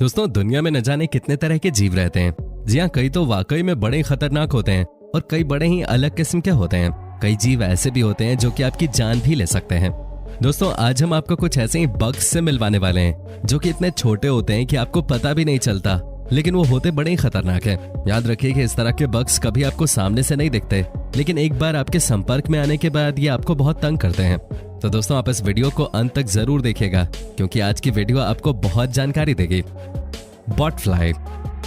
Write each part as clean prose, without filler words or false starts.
दोस्तों, दुनिया में न जाने कितने तरह के जीव रहते हैं। जी हाँ, कई तो वाकई में बड़े खतरनाक होते हैं और कई बड़े ही अलग किस्म के होते हैं। कई जीव ऐसे भी होते हैं जो कि आपकी जान भी ले सकते हैं। दोस्तों, आज हम आपको कुछ ऐसे ही बग्स से मिलवाने वाले हैं जो कि इतने छोटे होते हैं कि आपको पता भी नहीं चलता, लेकिन वो होते बड़े ही खतरनाक हैं। याद रखिए कि इस तरह के बग्स कभी आपको सामने से नहीं दिखते, लेकिन एक बार आपके संपर्क में आने के बाद ये आपको बहुत तंग करते हैं। तो दोस्तों, आप इस वीडियो को अंत तक जरूर देखिएगा क्योंकि आज की वीडियो आपको बहुत जानकारी देगी। Bot fly.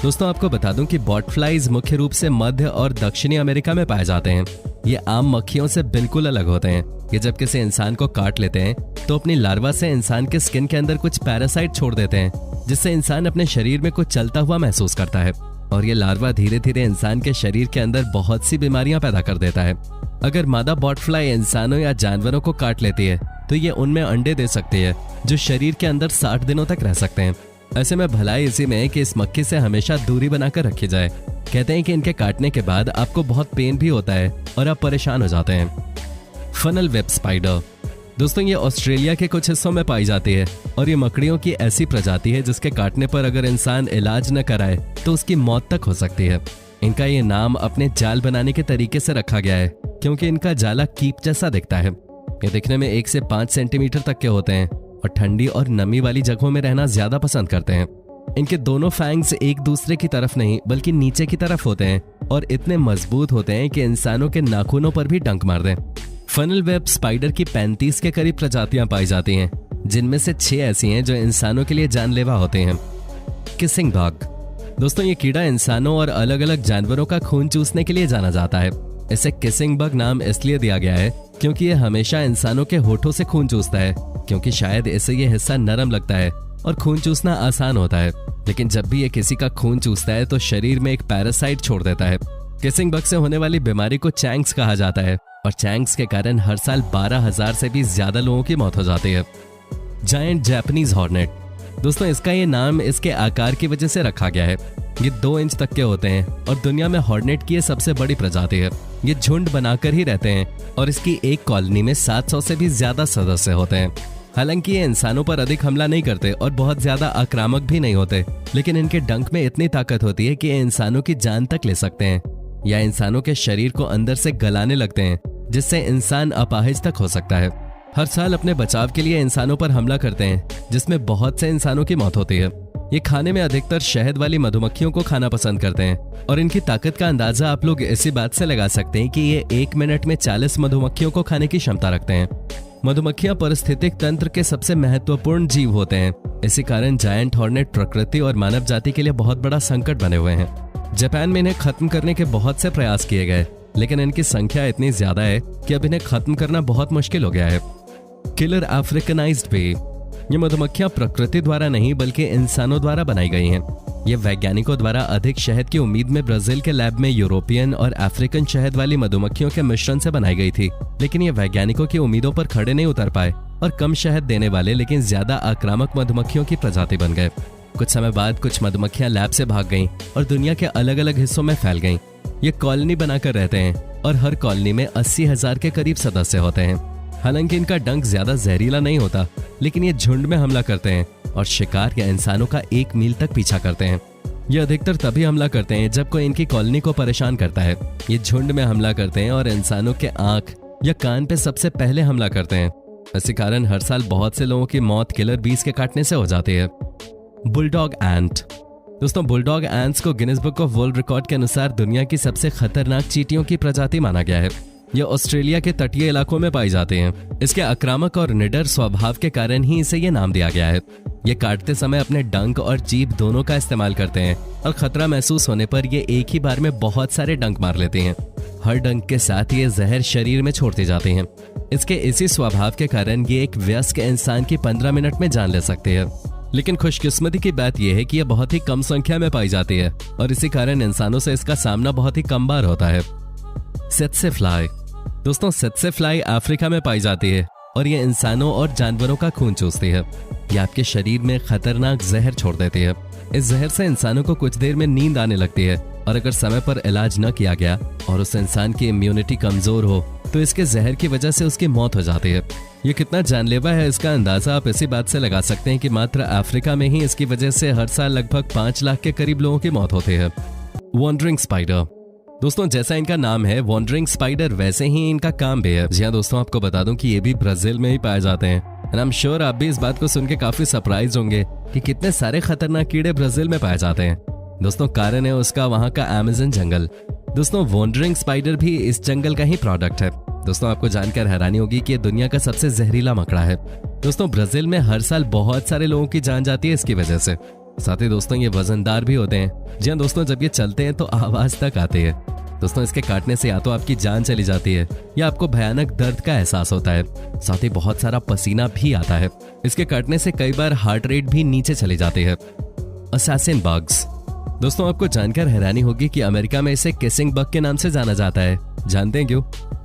दोस्तों, आपको बता दूं कि बॉट फ्लाइज मुख्य रूप से मध्य और दक्षिणी अमेरिका में पाए जाते हैं। ये आम मक्खियों से बिल्कुल अलग होते हैं। ये जब किसी इंसान को काट लेते हैं तो अपनी लार्वा से इंसान के स्किन के अंदर कुछ पैरासाइट छोड़ देते हैं, जिससे इंसान अपने शरीर में कुछ चलता हुआ महसूस करता है। और ये लार्वा धीरे धीरे इंसान के शरीर के अंदर बहुत सी बीमारियां पैदा कर देता है। अगर मादा बॉट फ्लाई इंसानों या जानवरों को काट लेती है तो ये उनमें अंडे दे सकती है जो शरीर के अंदर 60 दिनों तक रह सकते हैं। ऐसे में भलाई इसी में है कि इस मक्खी से हमेशा दूरी बनाकर रखी जाए। कहते हैं कि इनके काटने के बाद आपको बहुत पेन भी होता है और आप परेशान हो जाते हैं। Funnel web spider. दोस्तों, ये ऑस्ट्रेलिया के कुछ हिस्सों में पाई जाती है और ये मकड़ियों की ऐसी प्रजाति है जिसके काटने पर अगर इंसान इलाज न कराए तो उसकी मौत तक हो सकती है। इनका ये नाम अपने जाल बनाने के तरीके से रखा गया है क्योंकि इनका जाला कीप जैसा दिखता है। ये दिखने में 1 से 5 सेंटीमीटर तक के होते हैं और ठंडी और नमी वाली जगहों में रहना ज्यादा पसंद करते हैं। इनके दोनों फैंग्स एक दूसरे की तरफ नहीं बल्कि नीचे की तरफ होते हैं और इतने मजबूत होते हैं कि इंसानों के नाखूनों पर भी डंक मार दें। फनल वेब स्पाइडर की 35 के करीब प्रजातियां पाई जाती हैं, जिनमें से 6 ऐसी हैं जो इंसानों के लिए जानलेवा होते हैं। Kissing bug. दोस्तों, ये कीड़ा इंसानों और अलग अलग जानवरों का खून चूसने के लिए जाना जाता है। इसे किसिंग बग नाम इसलिए दिया गया है क्योंकि ये हमेशा इंसानों के होठों से खून चूसता है, क्योंकि शायद इसे ये हिस्सा नरम लगता है और खून चूसना आसान होता है। लेकिन जब भी ये किसी का खून चूसता है तो शरीर में एक पैरासाइट छोड़ देता है। किसिंग बग से होने वाली बीमारी को चैंक्स कहा जाता है और चैंक्स के कारण हर साल 12,000 से भी ज्यादा लोगों की मौत हो जाती है। Giant Japanese hornet. दोस्तों, इसका ये नाम इसके आकार की वजह से रखा गया है। ये 2 इंच तक के होते हैं और दुनिया में हॉर्नेट की ये सबसे बड़ी प्रजाति है। ये झुंड बनाकर ही रहते हैं और इसकी एक कॉलोनी में 700 से भी ज्यादा सदस्य होते हैं। हालांकि ये इंसानों पर अधिक हमला नहीं करते और बहुत ज्यादा आक्रामक भी नहीं होते, लेकिन इनके डंक में इतनी ताकत होती है कि ये इंसानों की जान तक ले सकते हैं या इंसानों के शरीर को अंदर से गलाने लगते हैं, जिससे इंसान अपाहिज तक हो सकता है। हर साल अपने बचाव के लिए इंसानों पर हमला करते हैं, जिसमें बहुत से इंसानों की मौत होती है। ये खाने में अधिकतर शहद वाली मधुमक्खियों को खाना पसंद करते हैं और इनकी ताकत का अंदाजा आप लोग इसी बात से लगा सकते हैं कि ये 1 मिनट में 40 मधुमक्खियों को खाने की क्षमता रखते हैं। मधुमक्खियां पारिस्थितिक तंत्र के सबसे महत्वपूर्ण जीव होते हैं। इसी कारण जायंट हॉर्नेट प्रकृति और मानव जाति के लिए बहुत बड़ा संकट बने हुए हैं। जापान में इन्हें खत्म करने के बहुत से प्रयास किए गए, लेकिन इनकी संख्या इतनी ज्यादा है कि अब इन्हें खत्म करना बहुत मुश्किल हो गया है। Killer Africanised bee. ये मधुमक्खियां प्रकृति द्वारा नहीं बल्कि इंसानों द्वारा बनाई गई हैं। ये वैज्ञानिकों द्वारा अधिक शहद की उम्मीद में ब्राजील के लैब में यूरोपियन और अफ्रीकन शहद वाली मधुमक्खियों के मिश्रण से बनाई गई थी, लेकिन ये वैज्ञानिकों की उम्मीदों पर खड़े नहीं उतर पाए और कम शहद देने वाले लेकिन ज्यादा आक्रामक मधुमक्खियों की प्रजाति बन गए। कुछ समय बाद कुछ मधुमक्खियां लैब से भाग गईं और दुनिया के अलग अलग हिस्सों में फैल गईं। ये कॉलोनी बनाकर रहते हैं और हर कॉलोनी में 80,000 के करीब सदस्य होते हैं। हालांकि इनका डंक ज्यादा जहरीला नहीं होता, लेकिन ये झुंड में हमला करते हैं और शिकार या इंसानों का 1 मील तक पीछा करते हैं। ये अधिकतर तभी हमला करते हैं जब कोई इनकी कॉलोनी को परेशान करता है। ये झुंड में हमला करते हैं और इंसानों के आंख या कान पे सबसे पहले हमला करते हैं। इसी कारण हर साल बहुत से लोगों की मौत किलर बीस के काटने से हो जाती है। बुलडॉग एंट। दोस्तों, बुलडॉग एंट्स को Guinness book of world record के अनुसार दुनिया की सबसे खतरनाक चींटियों की प्रजाति माना गया है। यह ऑस्ट्रेलिया के तटीय इलाकों में पाई जाते हैं। इसके आक्रामक और निडर स्वभाव के कारण ही इसे ये नाम दिया गया है। ये काटते समय अपने डंक और जीभ दोनों का इस्तेमाल करते हैं और खतरा महसूस होने पर ये एक ही बार में बहुत सारे डंक मार लेते हैं। हर डंक के साथ ये जहर शरीर में छोड़ते जाते हैं। इसके इसी स्वभाव के कारण ये एक वयस्क इंसान की 15 मिनट में जान ले सकते हैं। लेकिन खुशकिस्मती की बात यह है कि यह बहुत ही कम संख्या में पाई जाती है और इसी कारण इंसानों से इसका सामना बहुत ही कम बार होता है। सेत्से फ्लाई। दोस्तों, सेत्से फ्लाई अफ्रीका में पाई जाती है और ये इंसानों और जानवरों का खून चूसती है। ये आपके शरीर में खतरनाक जहर छोड़ देती है। इस जहर से इंसानों को कुछ देर में नींद आने लगती है और अगर समय पर इलाज न किया गया और उस इंसान की इम्यूनिटी कमजोर हो तो इसके जहर की वजह से उसकी मौत हो जाती है। ये कितना जानलेवा है इसका अंदाजा आप इसी बात से लगा सकते हैं कि मात्र अफ्रीका में ही इसकी वजह से हर साल लगभग 5 लाख के करीब लोगों की मौत होती है। Wandering spider. दोस्तों जैसा इनका नाम है वॉन्डरिंग स्पाइडर, वैसे ही इनका काम भी है। जी हाँ दोस्तों, आपको बता दूं कि ये भी ब्राजील में ही पाए जाते हैं। एंड आई एम श्योर आप भी इस बात को सुन के काफी सरप्राइज होंगे कि कितने सारे खतरनाक कीड़े ब्राजील में पाए जाते हैं। दोस्तों कारण है उसका वहाँ का अमेज़न जंगल। दोस्तों वॉन्डरिंग स्पाइडर भी इस जंगल का ही प्रोडक्ट है। दोस्तों आपको जानकर हैरानी होगी कि ये दुनिया का सबसे जहरीला मकड़ा है। दोस्तों ब्राजील में हर साल बहुत सारे लोगों की जान जाती है इसकी वजह से। साथ ही दोस्तों ये वजनदार भी होते हैं। जी हाँ दोस्तों, जब ये चलते हैं तो आवाज तक आती है। दोस्तों इसके काटने से या तो आपकी जान चली जाती है या आपको भयानक दर्द का एहसास होता है। साथ ही बहुत सारा पसीना भी आता है। इसके काटने से कई बार हार्ट रेट भी नीचे चली जाती है। Assassin bugs. दोस्तों आपको जानकर हैरानी होगी कि अमेरिका में इसे किसिंग बग के नाम से जाना जाता है। जानते हैं क्यों?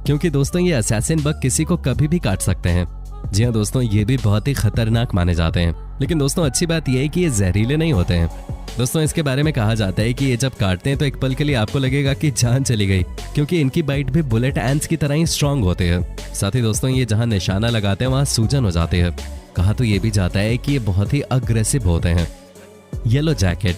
क्योंकि दोस्तों ये असैसिन बग किसी को कभी भी काट सकते हैं। जी हाँ दोस्तों, ये भी बहुत ही खतरनाक माने जाते हैं। लेकिन दोस्तों अच्छी बात यह है कि ये जहरीले नहीं होते हैं। दोस्तों इसके बारे में कहा जाता है कि ये जब काटते हैं तो एक पल के लिए आपको लगेगा कि जान चली गई, क्योंकि इनकी बाइट भी बुलेट एंट्स की तरह ही स्ट्रांग होते हैं। साथ ही दोस्तों ये जहाँ निशाना लगाते हैं वहाँ सूजन हो जाती है। कहा तो ये भी जाता है कि ये बहुत ही अग्रेसिव होते हैं। Yellow jacket.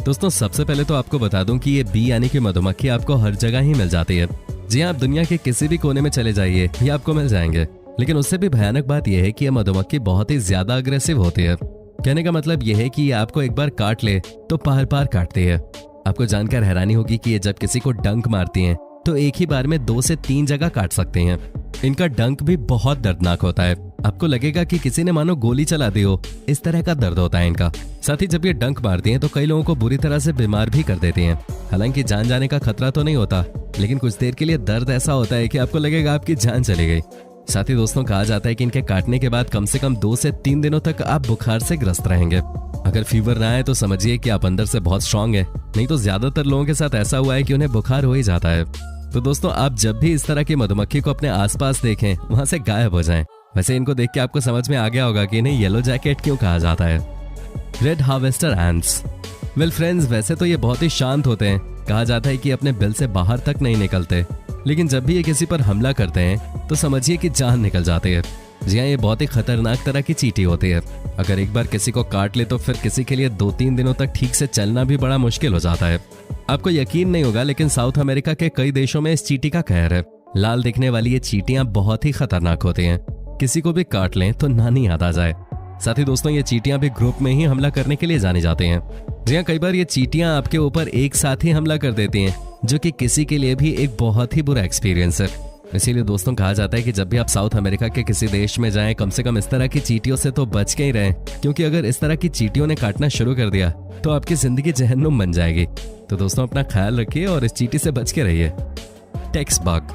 दोस्तों सबसे पहले तो आपको बता दूं कि ये बी यानी कि मधुमक्खी आपको हर जगह ही मिल जाती है। जी हाँ, आप दुनिया के किसी भी कोने में चले जाइए ये आपको मिल जाएंगे। लेकिन उससे भी भयानक बात यह है कि ये मधुमक्खी बहुत ही ज्यादा अग्रेसिव होती है। कहने का मतलब यह है कि ये आपको एक बार काट ले तो पार पार काटती है। आपको जानकर हैरानी होगी कि ये जब किसी को डंक मारती हैं तो एक ही बार में 2 से 3 जगह काट सकती हैं। इनका डंक भी बहुत दर्दनाक होता है। आपको लगेगा कि किसी ने मानो गोली चला दी हो, इस तरह का दर्द होता है इनका। साथ ही जब ये डंक मारती हैं तो कई लोगों को बुरी तरह से बीमार भी कर देती हैं। हालांकि जान जाने का खतरा तो नहीं होता, लेकिन कुछ देर के लिए दर्द ऐसा होता है कि आपको लगेगा आपकी जान चली गई। साथ ही दोस्तों कहा जाता है कि इनके काटने के बाद कम से कम 2 से 3 दिनों तक आप बुखार से ग्रस्त रहेंगे। अगर फीवर ना आए तो समझिए कि आप अंदर से बहुत स्ट्रांग है, नहीं तो ज्यादातर लोगों के साथ ऐसा हुआ है कि उन्हें बुखार हो ही जाता है। तो दोस्तों आप जब भी इस तरह की मधुमक्खी को अपने आसपास देखें वहां से गायब हो जाएं। वैसे इनको देख के आपको समझ में आ गया होगा कि इन्हें येलो जैकेट क्यों कहा जाता है। Red harvester ants. Well friends, वैसे तो ये बहुत ही शांत होते हैं। कहा जाता है कि अपने बिल से बाहर तक नहीं निकलते, लेकिन जब भी ये किसी पर हमला करते हैं तो समझिए कि जान निकल जाती है। जी हाँ, ये बहुत ही खतरनाक तरह की चींटी होती है। अगर एक बार किसी को काट ले तो फिर किसी के लिए 2-3 दिनों तक ठीक से चलना भी बड़ा मुश्किल हो जाता है। आपको यकीन नहीं होगा, लेकिन साउथ अमेरिका के कई देशों में इस चींटी का कहर है। लाल दिखने वाली ये चींटियां बहुत ही खतरनाक होती हैं। किसी को भी काट लें तो नानी याद आ जाए। साथ ही दोस्तों ये चींटियां भी ग्रुप में ही हमला करने के लिए जानी जाती हैं। जी हाँ, कई बार ये चींटियां आपके ऊपर एक साथ ही हमला कर देती हैं, जो कि किसी के लिए भी एक बहुत ही बुरा एक्सपीरियंस है। इसीलिए दोस्तों कहा जाता है कि जब भी आप साउथ अमेरिका के किसी देश में जाएं, कम से कम इस तरह की चींटियों से तो बच के ही रहें, क्योंकि अगर इस तरह की चींटियों ने काटना शुरू कर दिया तो आपकी जिंदगी जहन्नुम बन जाएगी। तो दोस्तों अपना ख्याल रखिए और इस चींटी से बच के रहिए। Text bug.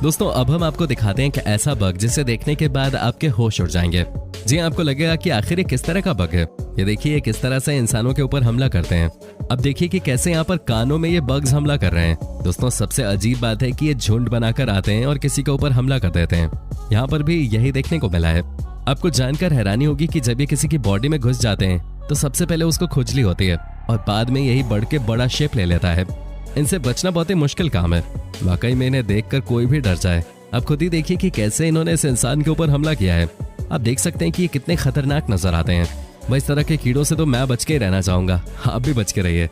दोस्तों अब हम आपको दिखाते हैं कि ऐसा बग जिसे देखने के बाद आपके होश उड़ जाएंगे। जी आपको लगेगा कि आखिर ये किस तरह का बग है। ये देखिए किस तरह से इंसानों के ऊपर हमला करते हैं। अब देखिए कि कैसे यहाँ पर कानों में ये बग्स हमला कर रहे हैं। दोस्तों सबसे अजीब बात है कि ये झुंड बनाकर आते हैं और किसी के ऊपर हमला कर देते हैं। यहाँ पर भी यही देखने को मिला है। आपको जानकर हैरानी होगी कि जब ये किसी की बॉडी में घुस जाते हैं तो सबसे पहले उसको खुजली होती है और बाद में यही बढ़ के बड़ा शेप ले लेता है। इनसे बचना बहुत ही मुश्किल काम है। वाकई में इन्हें देखकर कोई भी डर जाए। आप खुद ही देखिए कि कैसे इन्होंने इस इंसान के ऊपर हमला किया है। आप देख सकते हैं कि ये कितने खतरनाक नजर आते हैं। भाई इस तरह के कीड़ों से तो मैं बच के ही रहना चाहूंगा। आप भी बच के रहिए।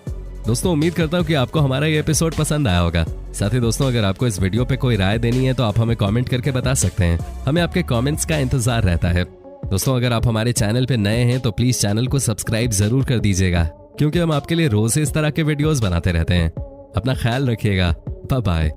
दोस्तों उम्मीद करता हूँ कि आपको हमारा ये एपिसोड पसंद आया होगा। साथ ही दोस्तों अगर आपको इस वीडियो पे कोई राय देनी है तो आप हमें कमेंट करके बता सकते हैं। हमें आपके कमेंट्स का इंतजार रहता है। दोस्तों अगर आप हमारे चैनल पे नए हैं तो प्लीज चैनल को सब्सक्राइब जरूर कर दीजिएगा, क्योंकि हम आपके लिए रोज इस तरह के वीडियोस बनाते रहते हैं। अपना ख्याल रखिएगा। Bye bye.